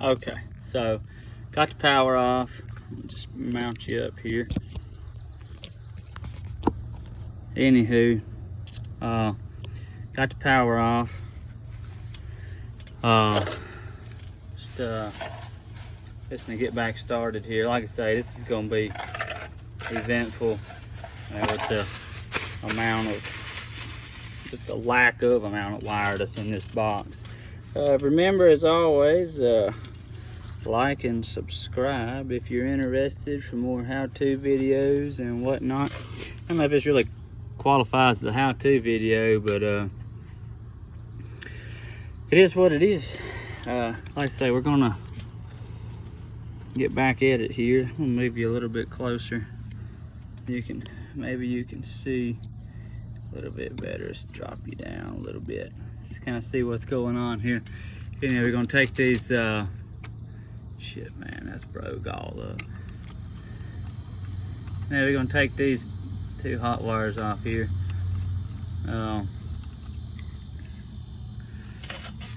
Okay, so got the power off. Just mount you up here. Anywho, got the power off. Just gonna get back started here. Like I say, this is gonna be eventful with the amount of, just the lack of amount of wire that's in this box. Remember, as always, like and subscribe if you're interested for more how-to videos and whatnot. I don't know if this really qualifies as a how-to video, but it is what it is. Like I say, we're gonna get back at it here. I'll move you a little bit closer. Maybe you can see a little bit better. Let's drop you down a little bit. Let's kind of see what's going on here. Anyway, we're gonna take these, shit man, that's broke all up. Now we're gonna take these two hot wires off here.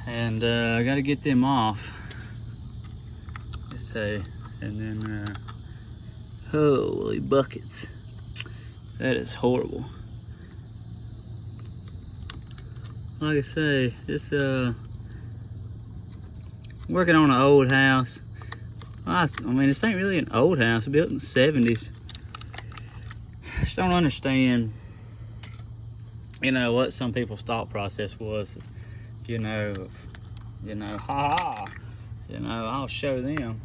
And I gotta get them off. Let's say, and then, holy buckets. That is horrible. Like I say, just working on an old house. I mean, this ain't really an old house, built in the 70s. I just don't understand, what some people's thought process was. I'll show them.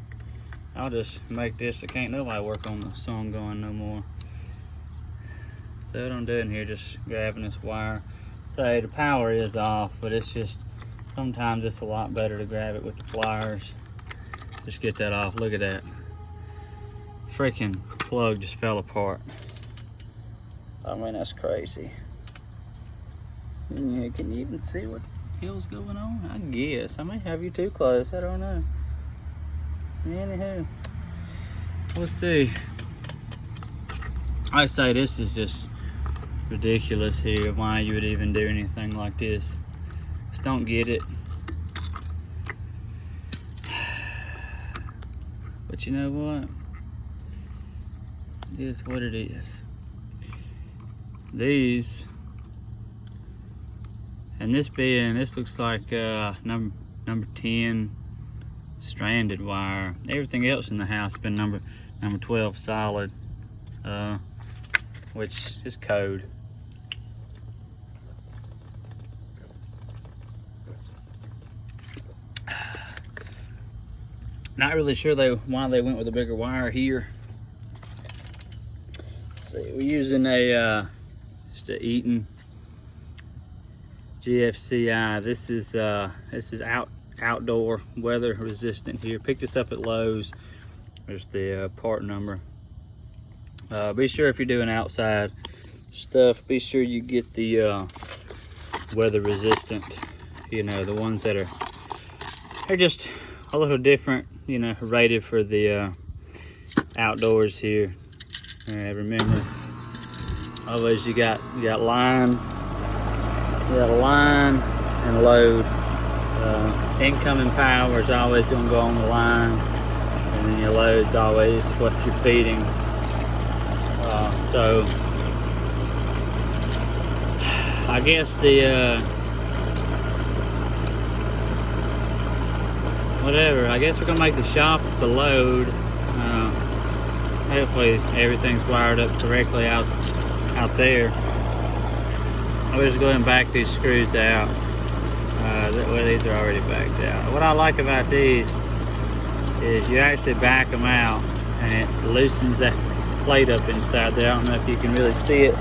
I'll just make this so can't nobody work on the song going no more. So what I'm doing here, just grabbing this wire. So the power is off, but it's just, sometimes it's a lot better to grab it with the pliers. Just get that off. Look at that. Freaking plug just fell apart. I mean, that's crazy. Yeah, can you even see what the hell's going on? I guess. I may have you too close. I don't know. Anywho, let's see. I say this is just ridiculous here. Why you would even do anything like this? Just don't get it. But you know what? It is what it is. These, and this looks like number 10 stranded wire. Everything else in the house has been number 12 solid, which is code. Not really sure why they went with a bigger wire here. Let's see, we're using just a Eaton GFCI. This is outdoor weather resistant here. Picked this up at Lowe's. There's the part number. Be sure if you're doing outside stuff, be sure you get the weather resistant. The ones that are just a little different, rated for the outdoors here. Remember, always you got line, and load. Incoming power is always going to go on the line, and then your load's always what you're feeding. So I guess I guess we're gonna make the shop the load. Hopefully everything's wired up correctly out there. I'll just go ahead and back these screws out. That way these are already backed out. What I like about these is you actually back them out and it loosens that plate up inside there. I don't know if you can really see it.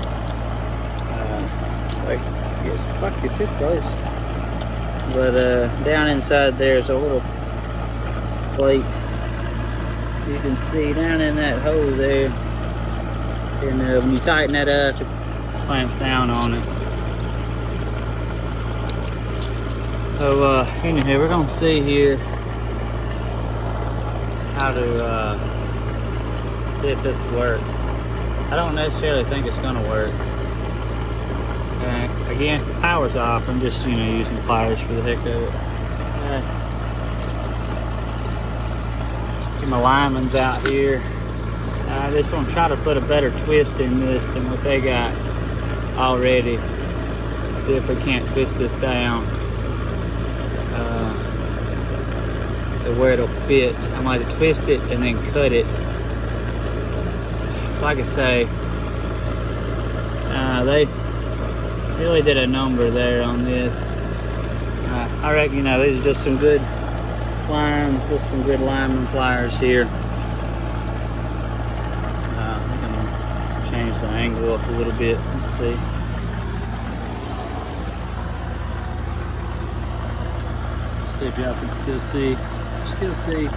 Fuck, you're too close. But down inside there's a little plate you can see down in that hole there. And when you tighten that up, it clamps down on it. So anyway, we're gonna see here how to see if this works. I don't necessarily think it's gonna work. Again, power's off. I'm just using pliers for the heck of it. some alignments out here. I just want to try to put a better twist in this than what they got already. See if we can't twist this down to where it'll fit. I might have to twist it and then cut it. Like I say, they really did a number there on this. I reckon, you know, these are just some good lines, just some good lineman pliers here. I think I'm gonna change the angle up a little bit. Let's see. See if y'all can still see. Still see.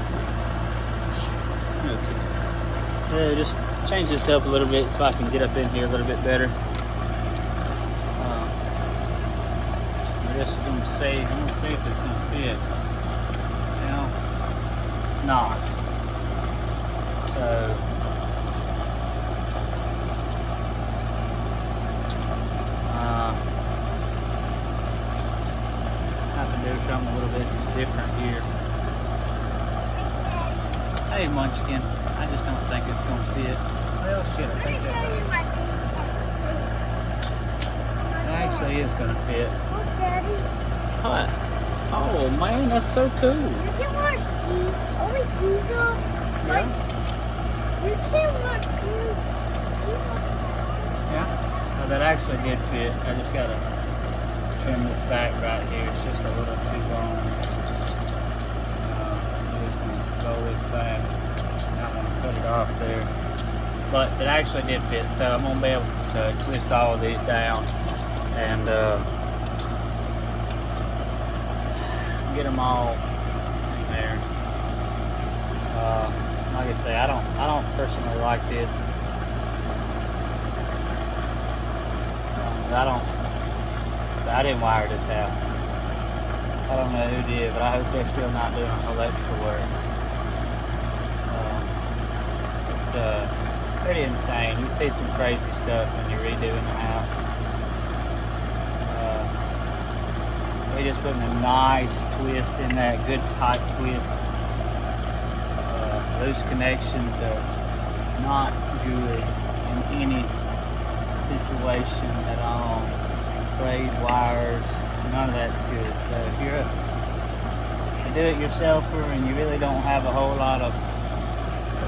Okay. Just change this up a little bit so I can get up in here a little bit better. I'm just gonna see if it's gonna fit. You know, it's not. So have to do something a little bit different here. Hey Munchkin, I just don't think it's gonna fit. Well, shit, I think that actually is gonna fit. What? Oh man, that's so cool. You can watch only Google. Yeah. You can watch Yeah. Well, that actually did fit. I just gotta trim this back right here. It's just a little too long. I'm just gonna roll this back. I'm gonna cut it off there. But it actually did fit, so I'm gonna be able to twist all of these down and get them all in there. Like I say, I don't personally like this. I didn't wire this house. I don't know who did, but I hope they're still not doing electrical work. It's pretty insane. You see some crazy stuff when you're redoing the house. They just putting a nice twist in that, good tight twist. Those connections are not good in any situation at all. Frayed wires, none of that's good. So if you're a do-it-yourselfer and you really don't have a whole lot of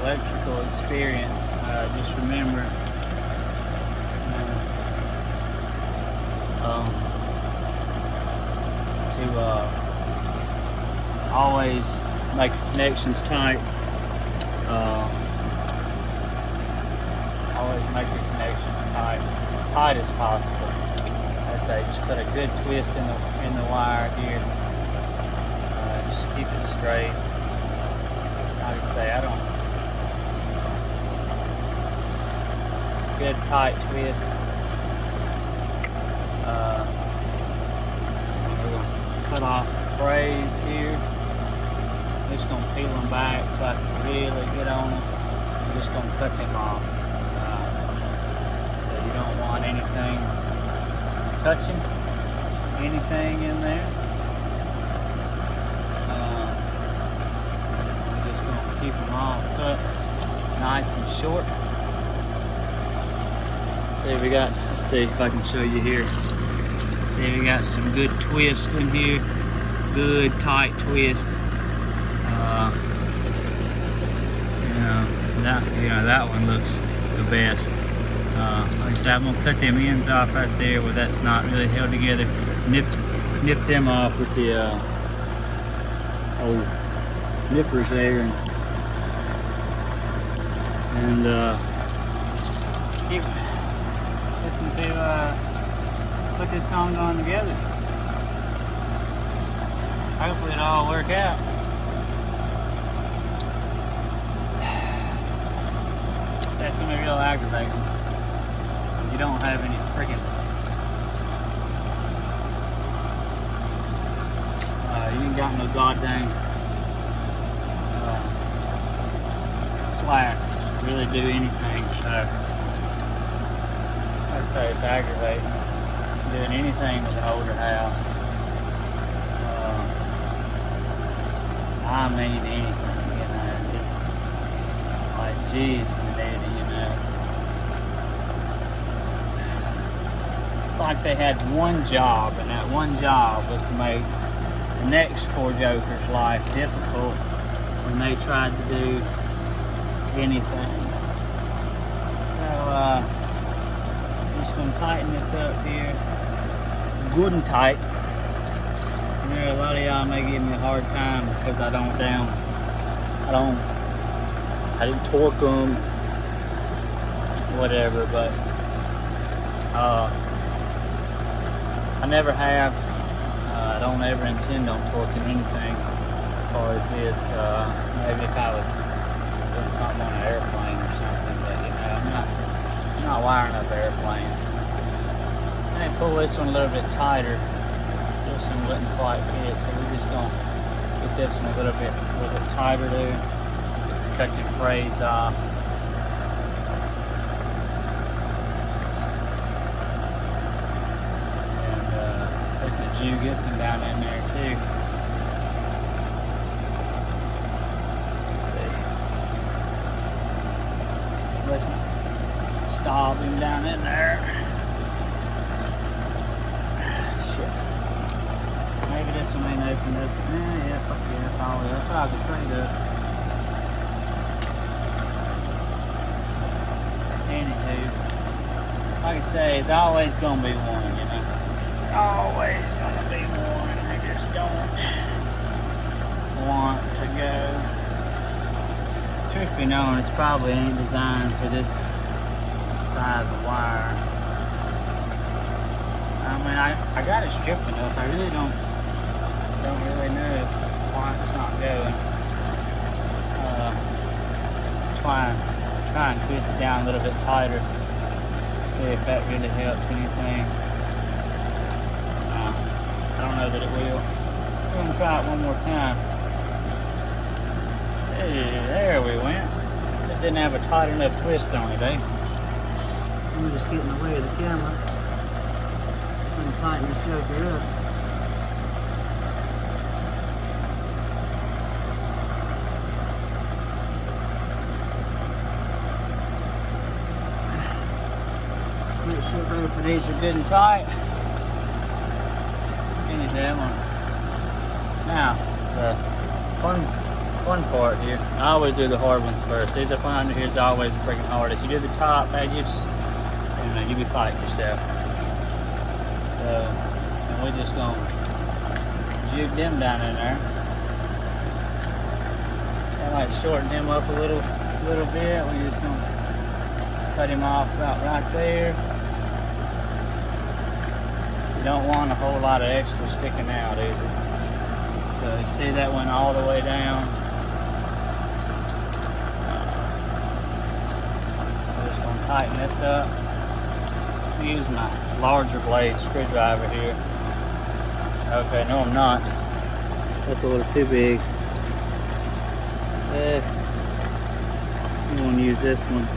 electrical experience, just remember to always make connections tight. Always make your connections tight, as tight as possible. I say just put a good twist in the wire here. Just keep it straight. I would say good tight twist. We're gonna cut off the frays here. I'm just gonna peel them back so I can really get on them. I'm just gonna cut them off. So you don't want anything touching anything in there. I'm just gonna keep them all cut nice and short. Let's see if I can show you here. See, we got some good twist in here. Good tight twist. That one looks the best. Like I said, I'm gonna cut them ends off right there where that's not really held together. Nip them off with the old nippers there, and keep listening to put this song on together. Hopefully it'll all work out. That's gonna be real aggravating. You don't have any freaking you ain't got no goddamn slack to really do anything. So I'd say it's aggravating doing anything with an older house. I mean anything, you know. G's Minetti, you know. It's like they had one job, and that one job was to make the next poor joker's life difficult when they tried to do anything. So, I'm just gonna tighten this up here. Good and tight. You know, a lot of y'all may give me a hard time because I didn't torque them, whatever, but I never have. I don't ever intend on torquing anything as far as this. Maybe if I was doing something on an airplane or something, but you know, I'm not wiring up airplanes. I didn't pull this one a little bit tighter. This one wouldn't quite fit, so we're just gonna get this one a little bit tighter too. Cut the frays off. And there's the Jugisson down in there too. Let's see. Let's stall him down in there. Shit. Maybe this one ain't open up. Yeah, fuck yeah, that's all it is. That's all I can pretty good. Anywho, like I say, it's always gonna be one, you know. It's always gonna be one. I just don't want to go. Truth be known, it's probably ain't designed for this size of wire. I mean, I got it stripped enough. I really don't really know why it's not going. Let's try and twist it down a little bit tighter. See if that really helps anything. I don't know that it will. We're gonna try it one more time. Hey, there we went. It didn't have a tight enough twist on it, eh? I'm just getting in the way of the camera. I'm gonna tighten this joker up. Make sure both of these are good and tight. Finish that one. Now, the fun part here, I always do the hard ones first. These up under here is always the freaking hardest. You do the top, man, you be fighting yourself. So, and we're just gonna juke them down in there. I might shorten him up a little bit. We're just gonna cut him off about right there. You don't want a whole lot of extra sticking out either. So you see that went all the way down. I'm just gonna tighten this up. Use my larger blade screwdriver here. Okay, no I'm not. That's a little too big. I'm gonna use this one.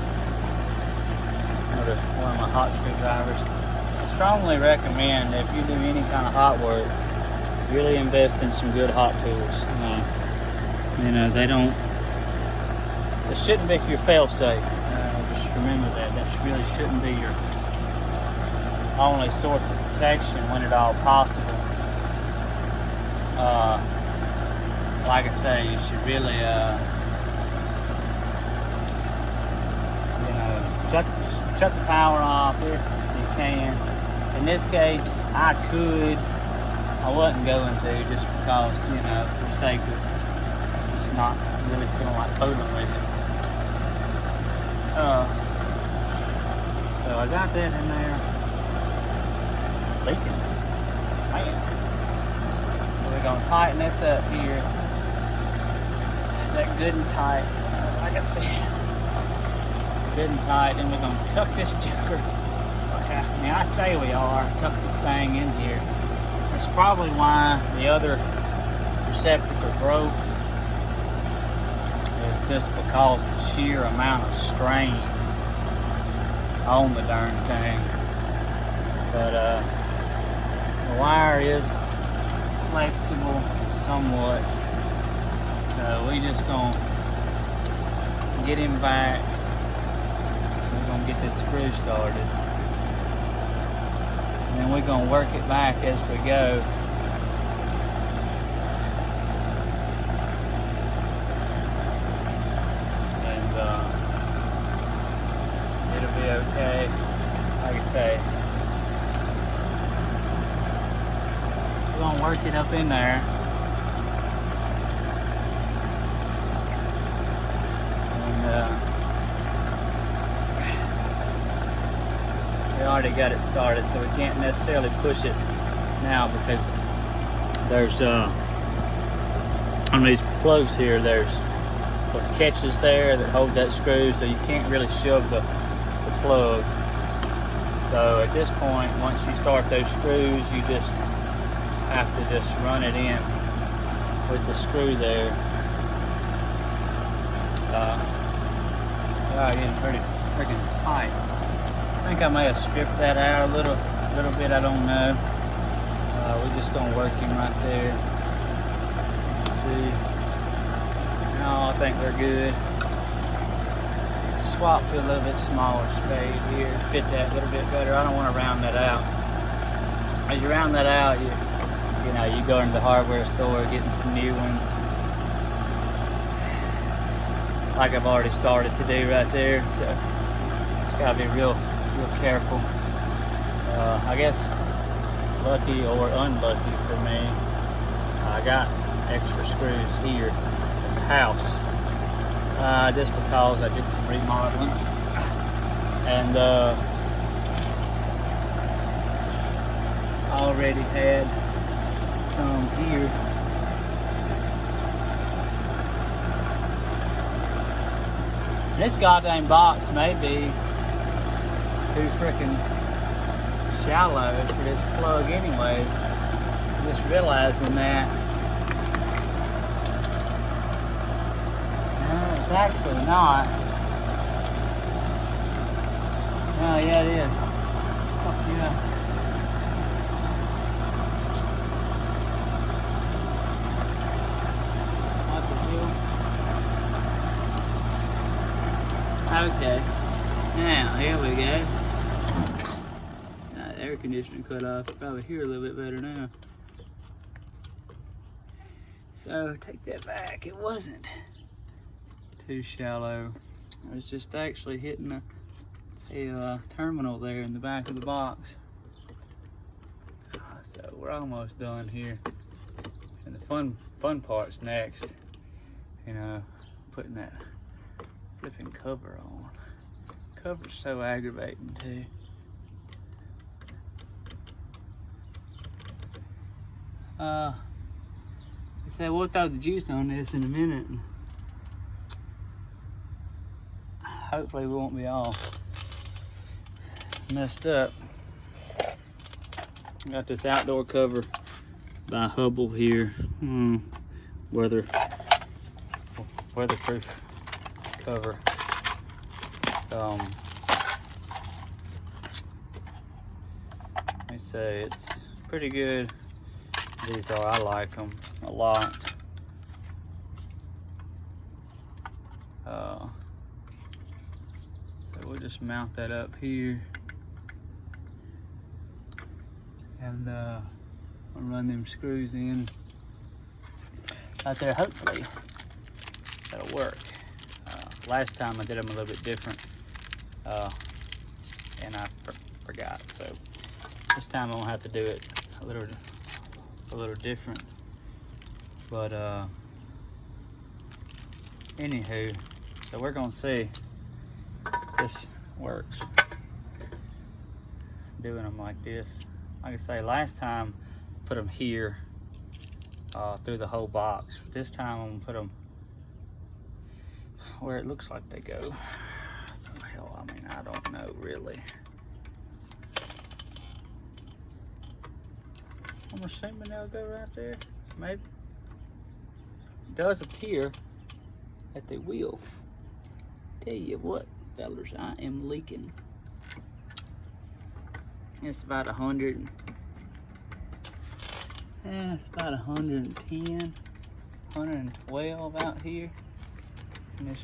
One of my hot screwdrivers. I strongly recommend if you do any kind of hot work, really invest in some good hot tools. You know, they shouldn't be your fail-safe. Just remember that. That really shouldn't be your only source of protection when at all possible. Like I say, you should really, you know, shut the power off if you can. In this case, I wasn't going to, just because, you know, for the sake of just not really feeling like fooling with it. So I got that in there. It's leaking. Man. We're going to tighten this up here. That good and tight. Like I said, good and tight. And we're going to tuck this joker. Okay. I mean, I say we are. Tuck this thing in here. That's probably why the other receptacle broke. It's just because of the sheer amount of strain on the darn thing. But the wire is flexible somewhat. So we just gonna get him back. We're gonna get this screw started. And then we're gonna work it back as we go. And it'll be okay. Like I say, we're gonna work it up in there. We already got it started, so we can't necessarily push it now because there's on these plugs here, there's what catches there that hold that screw, so you can't really shove the plug. So at this point, once you start those screws, you just have to just run it in with the screw there. Yeah, getting pretty freaking tight. I think I may have stripped that out a little bit, I don't know. We're just gonna work him right there. Let's see. No, I think we're good. Swap to a little bit smaller spade here, fit that a little bit better. I don't want to round that out. As you round that out, you go into the hardware store, getting some new ones. Like I've already started to do right there, so just gotta be real careful. I guess lucky or unlucky for me, I got extra screws here at the house, just because I did some remodeling, and already had some here. This goddamn box may be too freaking shallow for this plug anyways. Just realizing that. No, it's actually not. Oh yeah, it is. Fuck yeah. Okay, now here we go. Air conditioning cut off. Probably hear a little bit better now. So take that back. It wasn't too shallow. It was just actually hitting a terminal there in the back of the box. So we're almost done here, and the fun part's next. You know, putting that flipping cover on. Cover's so aggravating too. I said we'll throw the juice on this in a minute. Hopefully we won't be all messed up. Got this outdoor cover by Hubble here. Weatherproof cover. Let me say it's pretty good. These are, I like them a lot. So we'll just mount that up here, and I'll run them screws in right there. Hopefully that'll work. Last time I did them a little bit different, and I forgot. So this time I'm gonna have to do it a little different. But anywho, so we're gonna see if this works. Doing them like this. Like I say, last time I put them here through the whole box. This time I'm gonna put them where it looks like they go. So hell, I mean, I don't know really. I'm assuming they'll go right there. Maybe. It does appear that they will. Tell you what, fellas, I am leaking. It's about 100. It's about 110, 112 out here. And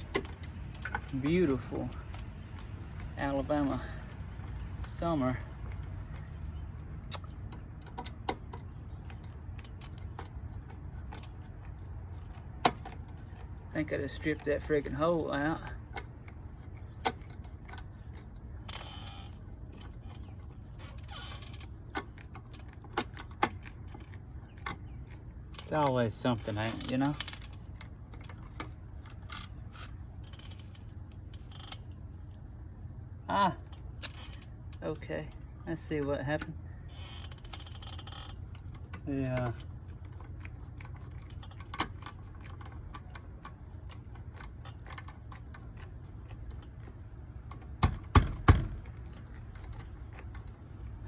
beautiful Alabama summer. I think I just stripped that freaking hole out. It's always something, ain't it, you know? Ah, okay. Let's see what happened. Yeah.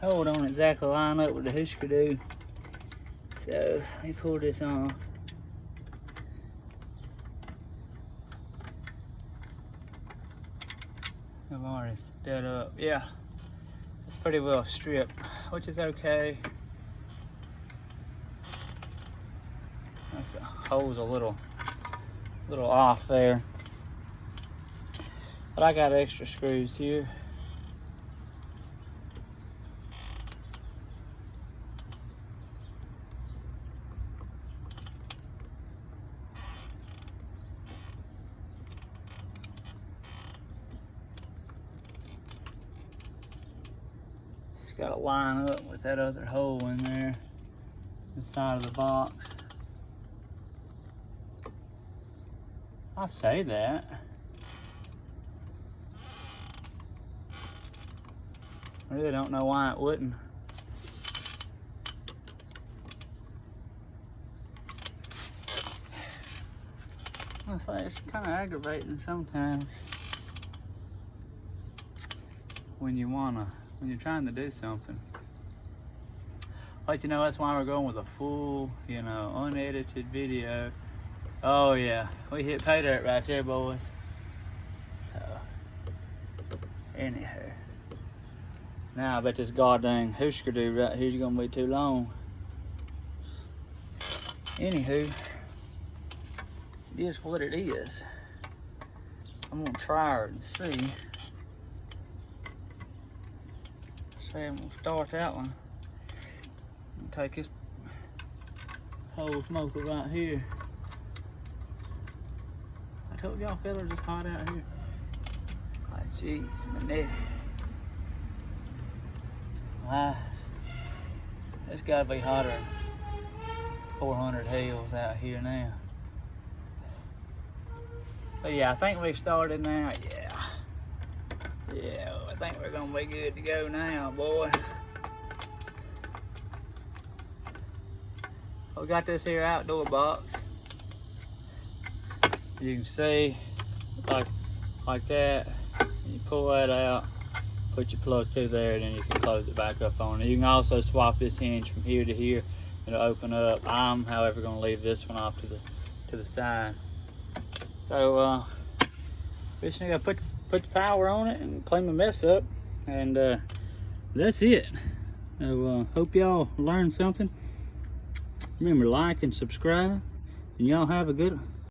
Hole don't exactly line up with the Husker do. So let me pull this off. I've already set that up. Yeah, it's pretty well stripped, which is okay. The hole's a little off there, but I got extra screws here. It's got to line up with that other hole in there inside of the box. I say that. I really don't know why it wouldn't. I say it's kind of aggravating sometimes when you're trying to do something. But you know, that's why we're going with a full, you know, unedited video. Oh yeah, we hit pay dirt right there, boys. So, anyhow. Now I bet this goddamn Husker do right here is gonna be too long. Anywho, it is what it is. I'm gonna try her and see. Say I'm gonna start that one. I'm gonna take this whole smoker right here. I told y'all fellas it's hot out here. Like, jeez, my neck. Wow. It's gotta be hotter than 400 hills out here now. But yeah, I think we started now. Yeah, I think we're gonna be good to go now, boy. We got this here outdoor box. You can see, like that. You pull that out, put your plug through there, and then you can close it back up on it. You can also swap this hinge from here to here. It'll open up. I'm, however, gonna leave this one off to the side. So, just gotta put the power on it and clean the mess up, and that's it. So, hope y'all learned something. Remember, like and subscribe, and y'all have a good one.